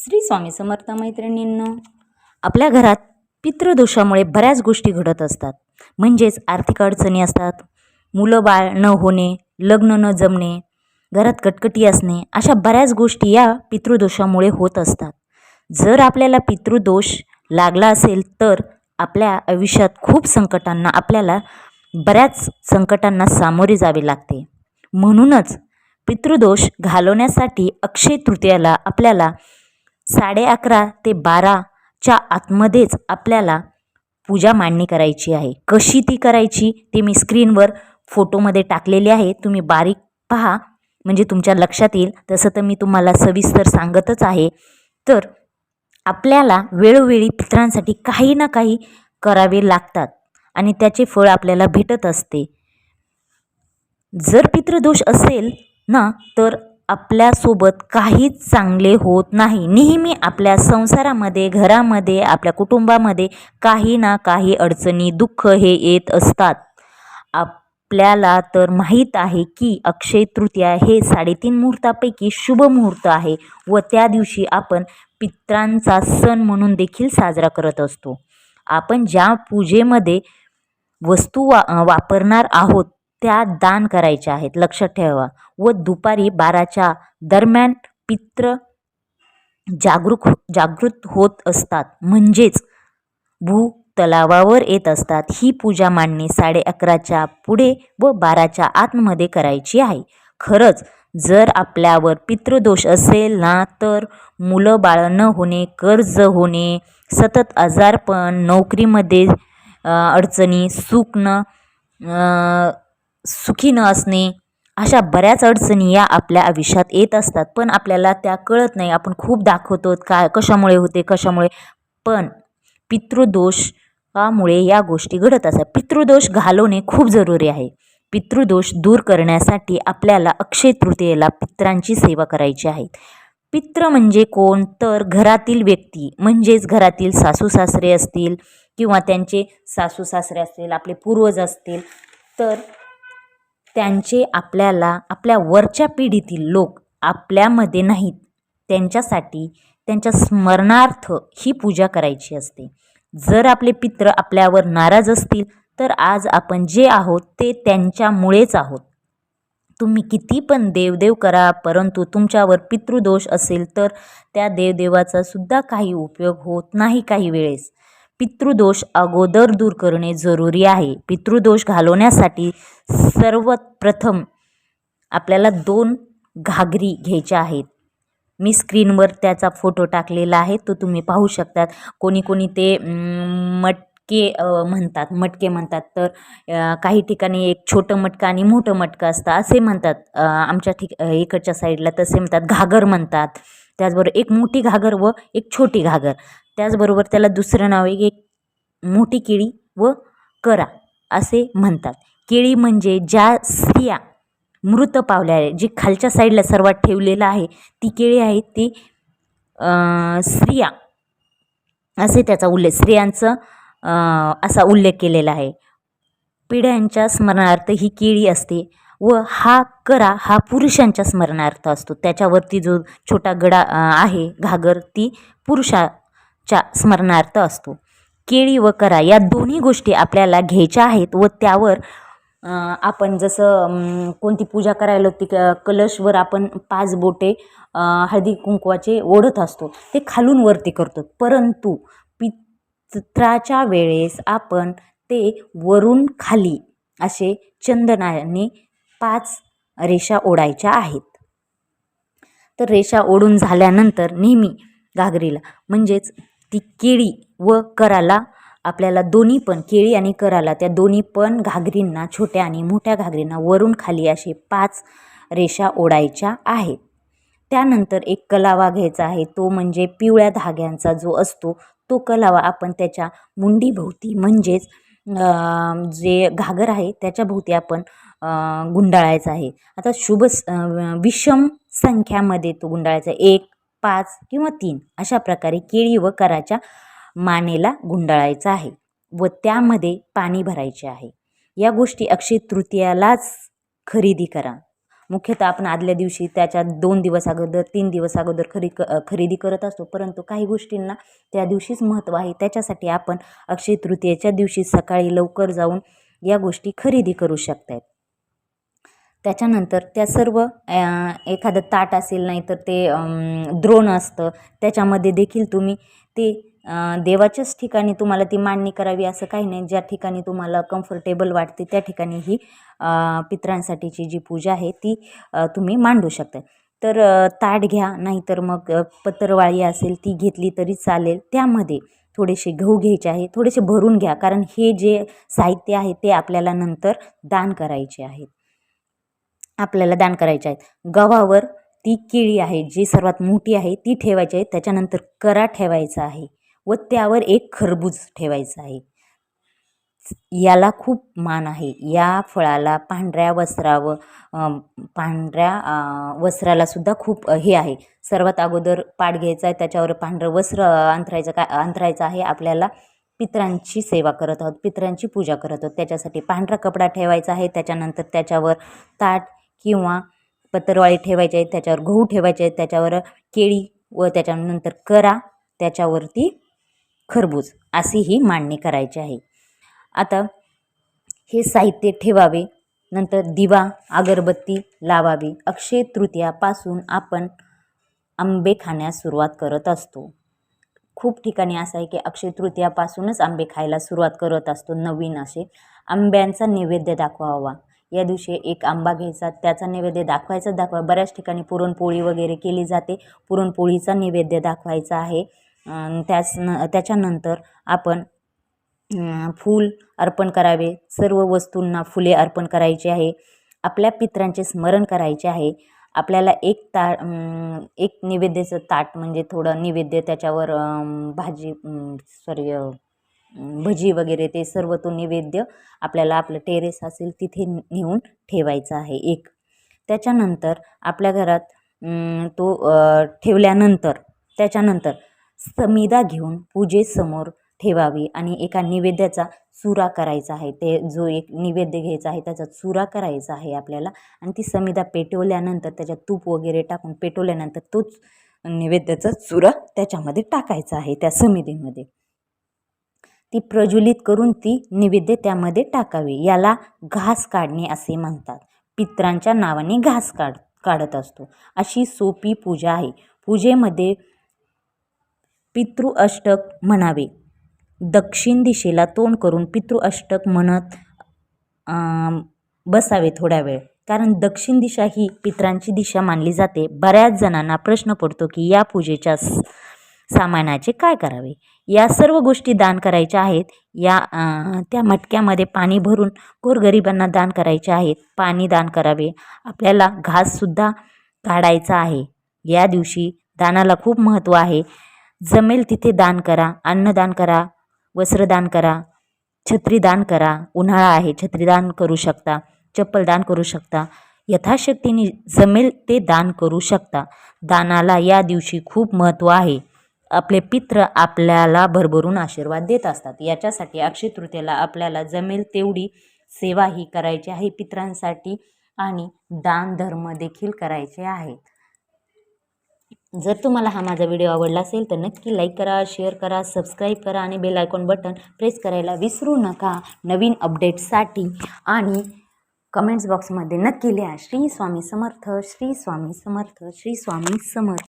श्री स्वामी समर्थ मैत्रिणींनो, आपल्या घरात पितृदोषामुळे बऱ्याच गोष्टी घडत असतात. म्हणजेच आर्थिक अडचणी असतात, मुलं बाळ न होणे, लग्न न जमणे, घरात कटकटी असणे, अशा बऱ्याच गोष्टी या पितृदोषामुळे होत असतात. जर आपल्याला पितृदोष लागला असेल तर आपल्या आयुष्यात खूप संकटांना आपल्याला बऱ्याच संकटांना सामोरे जावे लागते. म्हणूनच पितृदोष घालवण्यासाठी अक्षय तृतीयाला आपल्याला 11:30 ते 12च्या आतमध्येच आपल्याला पूजा मांडणी करायची आहे. कशी ती करायची ते मी स्क्रीनवर फोटोमध्ये टाकलेले आहे, तुम्ही बारीक पहा म्हणजे तुमच्या लक्षात येईल. तसं तर मी तुम्हाला सविस्तर सांगतच आहे. तर आपल्याला वेळोवेळी पितरांसाठी काही ना काही करावे लागतात आणि त्याचे फळ आपल्याला भेटत असते. जर पितृदोष असेल ना तर आपल्यासोबत काहीच चांगले होत नाही. नेहमी आपल्या संसारामध्ये, घरामध्ये, आपल्या कुटुंबामध्ये काही ना काही अडचणी, दुःख हे येत असतात. आपल्याला तर माहीत आहे की अक्षय तृतीया हे 3.5 मुहूर्तापैकी शुभ मुहूर्त आहे व त्या दिवशी आपण पितरांचा सण म्हणून देखील साजरा करत असतो. आपण ज्या पूजेमध्ये वस्तू वापरणार आहोत त्या दान करायच्या आहेत, लक्षात ठेवा. व दुपारी 12च्या दरम्यान पित्र जागृत होत असतात, म्हणजेच भूतलावावर येत असतात. ही पूजा मांडणी 11:30च्या पुढे व 12च्या आतमध्ये करायची आहे. खरंच जर आपल्यावर पितृदोष असेल ना तर मुलं बाळ न होणे, कर्ज होणे, सतत आजारपण, नोकरीमध्ये अडचणी, सुखी न असणे, अशा बऱ्याच अडचणी या आपल्या आयुष्यात येत असतात. पण आपल्याला त्या कळत नाही. आपण खूप दाखवतो काय कशामुळे होते कशामुळे, पण पितृदोषामुळे या गोष्टी घडत असतात. पितृदोष घालवणे खूप जरुरी आहे. पितृदोष दूर करण्यासाठी आपल्याला अक्षय तृतीयेला पितरांची सेवा करायची आहे. पित्र म्हणजे कोण तर घरातील व्यक्ती, म्हणजेच घरातील सासू सासरे असतील किंवा त्यांचे सासू सासरे असतील, आपले पूर्वज असतील, तर त्यांचे आपल्याला आपल्या वरच्या पिढीतील लोक आपल्यामध्ये नाहीत, त्यांच्यासाठी त्यांच्या स्मरणार्थ ही पूजा करायची असते. जर आपले पित्र आपल्यावर नाराज असतील तर आज आपण जे आहोत ते त्यांच्यामुळेच आहोत. तुम्ही किती पण देवदेव करा, परंतु तुमच्यावर पितृदोष असेल तर त्या देवदेवाचा सुद्धा काही उपयोग होत नाही. काही वेळेस पितृदोष अगोदर दूर करणे जरुरी आहे. पितृदोष घालवण्यासाठी सर्वप्रथम आपल्याला 2 घागरी घ्यायच्या आहेत. मी स्क्रीनवर त्याचा फोटो टाकलेला आहे, तो तुम्ही पाहू शकतात. कोणी कोणी ते मटके म्हणतात, तर काही ठिकाणी एक छोटं मटकं आणि मोठं मटकं असतं असे म्हणतात. आमच्या इकडच्या साईडला तसे म्हणतात, घागर म्हणतात. त्याचबरोबर एक मोठी घागर व एक छोटी घागर, त्याचबरोबर त्याला दुसरं नाव आहे एक मोठी केळी व करा असे म्हणतात. केळी म्हणजे ज्या स्त्रिया मृत पावल्या आहे, जी खालच्या साईडला सर्वात ठेवलेलं आहे ती केळी आहे, ती स्त्रिया असे त्याचा उल्लेख, स्त्रियांचं असा उल्लेख केलेला आहे. पिढ्यांच्या स्मरणार्थ ही केळी असते व हा करा हा पुरुषांच्या स्मरणार्थ असतो. त्याच्यावरती जो छोटा गडा आहे घागर, ती पुरुषाच्या स्मरणार्थ असतो. केळी व करा या दोन्ही गोष्टी आपल्याला घ्यायच्या आहेत व त्यावर आपण जसं कोणती पूजा करायला होती कलशवर आपण 5 बोटे हळदी कुंकवाचे ओढत असतो, ते खालून वरती करतो. परंतु पित्राच्या वेळेस आपण ते वरून खाली असे चंदनाने 5 रेषा ओढायच्या आहेत. तर रेषा ओढून झाल्यानंतर नेहमी घागरीला म्हणजेच ती केळी व कराला आपल्याला दोन्ही पण, केळी आणि कराला त्या दोन्ही पण घागरींना, छोट्या आणि मोठ्या घागरींना वरून खाली असे 5 रेषा ओढायच्या आहेत. त्यानंतर एक कलावा घ्यायचा आहे, तो म्हणजे पिवळ्या धाग्यांचा जो असतो तो कलावा आपण त्याच्या मुंडीभोवती, म्हणजेच जे घागर आहे त्याच्या भोवती आपण गुंडाळायचा आहे. आता विषम संख्यामध्ये तो गुंडाळायचा, 1, 5 किंवा 3 अशा प्रकारे केळी व कराच्या मानेला गुंडाळायचा आहे व त्यामध्ये पाणी भरायचे आहे. या गोष्टी अक्षय तृतीयालाच खरेदी करा. मुख्यतः आपण आदल्या दिवशी त्याच्या 2 दिवस अगोदर 3 दिवस अगोदर खरेदी करत असतो, परंतु काही गोष्टींना त्या दिवशीच महत्त्व आहे. त्याच्यासाठी आपण अक्षय तृतीयेच्या दिवशी सकाळी लवकर जाऊन या गोष्टी खरेदी करू शकतात. त्याच्यानंतर त्या सर्व एखादं ताट असेल, नाही तर ते द्रोण असतं, त्याच्यामध्ये देखील तुम्ही ते देवाच्याच ठिकाणी तुम्हाला ती मांडणी करावी असं काही नाही. ज्या ठिकाणी तुम्हाला कम्फर्टेबल वाटते त्या ठिकाणी ही पितरांसाठीची जी पूजा आहे ती तुम्ही मांडू शकता. तर ताट घ्या, नाहीतर मग पत्रवाळी असेल ती घेतली तरी चालेल. त्यामध्ये थोडेसे गहू घ्यायचे आहे, थोडेसे भरून घ्या, कारण हे जे साहित्य आहे ते आपल्याला नंतर दान करायचे आहेत. गव्हावर ती केळी आहे जी सर्वात मोठी आहे ती ठेवायची आहे. त्याच्यानंतर करा ठेवायचा आहे व त्यावर एक खरबूज ठेवायचं आहे. याला खूप मान आहे. या फळाला पांढऱ्या वस्त्राला सुद्धा खूप हे आहे. सर्वात अगोदर पाट घ्यायचा आहे, त्याच्यावर पांढरं वस्त्र अंथरायचं आहे. आपल्याला पितरांची सेवा करत आहोत, पितरांची पूजा करत आहोत, त्याच्यासाठी पांढरा कपडा ठेवायचा आहे. त्याच्यानंतर त्याच्यावर ताट किंवा पत्रवाळी ठेवायची आहे, त्याच्यावर गहू ठेवायचे आहेत, त्याच्यावर केळी व त्याच्यानंतर करा, त्याच्यावरती खरबूज अशी ही मांडणी करायची आहे. आता हे साहित्य ठेवावे. नंतर दिवा अगरबत्ती लावावी. अक्षय तृतीयापासून आपण आंबे खाण्यास सुरुवात करत असतो. खूप ठिकाणी असं आहे की अक्षय तृतीयापासूनच आंबे खायला सुरुवात करत असतो. नवीन असे आंब्यांचा नैवेद्य दाखवावा. या दिवशी एक आंबा घ्यायचा, त्याचा नैवेद्य दाखवा. बऱ्याच ठिकाणी पुरणपोळी वगैरे केली जाते, पुरणपोळीचा नैवेद्य दाखवायचा आहे. त्याच्यानंतर आपण फूल अर्पण करावे. सर्व वस्तूंना फुले अर्पण करायची आहे. आपल्या पितरांचे स्मरण करायचे आहे. आपल्याला एक नैवेद्याचं ताट म्हणजे थोडं नैवेद्य, त्याच्यावर भजी वगैरे ते सर्व तो नैवेद्य आपल्याला आपलं टेरेस असेल तिथे नेऊन ठेवायचा आहे एक. त्याच्यानंतर आपल्या घरात तो ठेवल्यानंतर त्याच्यानंतर समिधा घेऊन पूजेसमोर ठेवावी आणि एका नैवेद्याचा चुरा करायचा आहे. ते जो एक नैवेद्य घ्यायचा आहे त्याचा चुरा करायचा आहे आपल्याला, आणि ती समिधा पेटवल्यानंतर त्याच्यात तूप वगैरे टाकून पेटवल्यानंतर तोच नैवेद्याचा चुरा त्याच्यामध्ये टाकायचा आहे. त्या समिधीमध्ये ती प्रज्वलित करून ती नैवेद्य त्यामध्ये टाकावी. याला घास काढणे असे म्हणतात. पितरांच्या नावाने घास काढत असतो. अशी सोपी पूजा आहे. पूजेमध्ये पितृ अष्टक म्हणावे. दक्षिण दिशेला तोंड करून पितृ अष्टक म्हणत बसावे थोड्या वेळ, कारण दक्षिण दिशा ही पितरांची दिशा मानली जाते. बऱ्याच जणांना प्रश्न पडतो की या पूजेच्या सामानाचे काय करावे. या सर्व गोष्टी दान करायच्या आहेत. त्या मटक्यामध्ये पाणी भरून गोरगरिबांना दान करायचे आहेत. पाणी दान करावे. आपल्याला घाससुद्धा काढायचा आहे. या दिवशी दानाला खूप महत्त्व आहे. जमेल तिथे दान करा. अन्नदान करा, वस्त्रदान करा, छत्री दान करा. उन्हाळा आहे, छत्री दान करू शकता, चप्पल दान करू शकता. यथाशक्तीने जमेल ते दान करू शकता. दानाला या दिवशी खूप महत्त्व आहे. आपले पित्र आपल्याला भरभरून आशीर्वाद देत असतात. याच्यासाठी अक्षय तृतीयेला आपल्याला जमेल तेवढी सेवा ही करायची आहे पितरांसाठी, आणि दान धर्म देखील करायचे आहेत. जर तुम्हाला हा माझा व्हिडिओ आवडला असेल तर नक्की लाईक करा, शेअर करा, सबस्क्राईब करा आणि बेल आयकॉन बटन प्रेस करायला विसरू नका नवीन अपडेट्ससाठी. आणि कमेंट्स बॉक्समध्ये नक्की लिहा श्री स्वामी समर्थ, श्री स्वामी समर्थ, श्री स्वामी समर्थ.